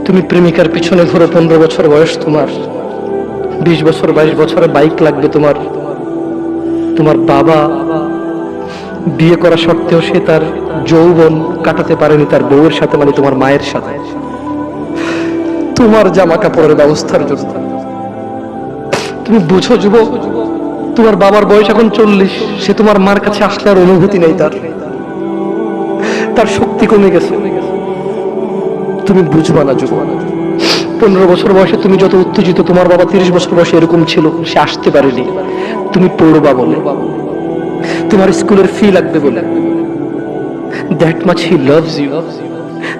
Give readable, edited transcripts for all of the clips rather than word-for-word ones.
তুমি প্রেমিকার পিছনে ঘুরে 15 বছর বয়স তোমার, 20 বছর 22 বছরে বাইক লাগবে তোমার। তোমার বাবা বিয়ে করা সত্ত্বেও সে তার যৌবন কাটাতে পারেনি তার বউয়ের সাথে, মানে তোমার মায়ের সাথে, তোমার জামা কাপড়ের ব্যবস্থার জন্য। তুমি বুঝো যুবক, তোমার বাবার বয়স এখন 40, সে তোমার মার কাছে আসলে আর অনুভূতি নেই, তার শক্তি কমে গেছে। তুমি বুঝবা না যুবক, 15 বছর বয়সে তুমি যত উত্তেজিত, তোমার বাবা 30 বছর বয়সে এরকম ছিল, সে আসতে পারেনি। তুমি পড়বা বলে, তোমার স্কুলের ফি লাগবে বলে, that much he loves you.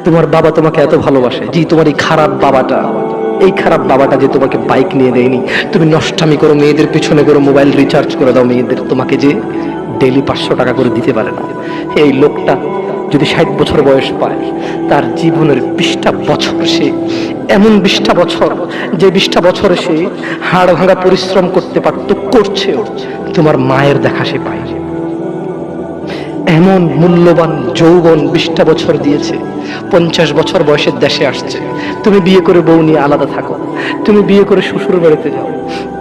তোমার বাবা তোমাকে এত ভালোবাসে। জি, তোমার এই খারাপ বাবাটা যে তোমাকে বাইক নিয়ে দেয়নি, তুমি নষ্টামি করো, মেয়েদের পিছনে করো, মোবাইল রিচার্জ করে দাও মেয়েদের, তোমাকে যে ডেইলি 500 টাকা করে দিতে পারে না। এই লোকটা যদি 60 বছর বয়স পায়, তার জীবনের 20টা বছর সে এমন 20টা বছর, যে 20টা বছরে সে হাড় ভাঙা পরিশ্রম করতে পারত, করছেও, তোমার মায়ের দেখা সে পায়। এমন মূল্যবান যৌবন 20টা বছর দিয়েছে, 50 বছর বয়সের দেশে আসছে। তুমি বিয়ে করে বউ নিয়ে আলাদা থাকো, তুমি বিয়ে করে শ্বশুর বাড়িতে যাও,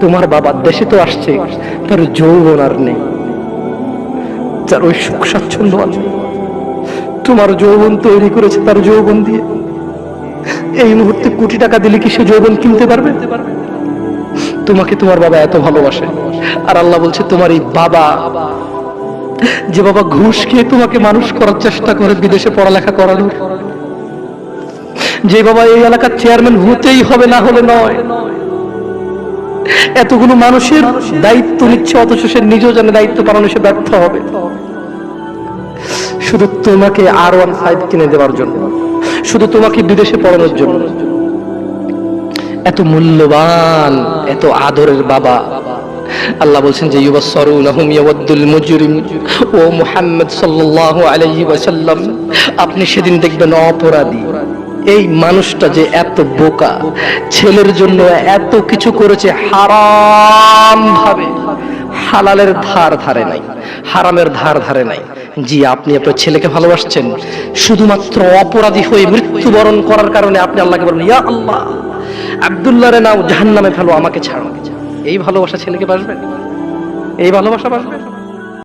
তোমার বাবা দেশে তো আসছে, তার যৌবন আর নেই, তার ওই সুখ স্বাচ্ছন্দ্য আর নেই। তোমার যৌবন তৈরি করেছে তার যৌবন দিয়ে। এই মুহূর্তে কোটি টাকা দিলে কি সে যৌবন কিনতে পারবে? তোমাকে তোমার বাবা এত ভালোবাসে, আর আল্লাহ বলছে তোমার এই বাবা, যে বাবা ঘুষ খেয়ে তোমাকে মানুষ করার চেষ্টা করে বিদেশে পড়ালেখা করানোর, যে বাবা এই এলাকার চেয়ারম্যান হতেই হবে, না হলে নয়, এতগুলো মানুষের দায়িত্ব নিচ্ছে, অথচ সে নিজেও জানে দায়িত্ব পালনে সে ব্যর্থ হবে, শুধু তোমাকে R15 কিনে দেওয়ার জন্য, শুধু তোমাকে বিদেশে পড়ানোর জন্য। এত মূল্যবান, এত আদরের বাবা। আল্লাহ বলছেন যে ইউবাসসারুনাহুম ইয়াওয়াদ্দুল মুজরিম, ও মুহাম্মদ সাল্লাল্লাহু আলাইহি ওয়াসাল্লাম, আপনি সেদিন দেখবেন অপরাধী এই মানুষটা যে এত বোকা, ছেলের জন্য এত কিছু করেছে হারাম ভাবে, হালালের ধার ধারে নাই, হারামের ধার ধারে নাই। জি, আপনি আপনার ছেলেকে ভালোবাসছেন, শুধুমাত্র অপরাধী হয়ে মৃত্যুবরণ করার কারণে আপনি আল্লাহকে বলেন, ইয়া আল্লাহ, আব্দুল্লাহরে নাও জাহান্নামে ফেলো, আমাকে ছাড়ো। এই ভালোবাসা ছেলেকে বাসবে? এই ভালোবাসা বাসবে?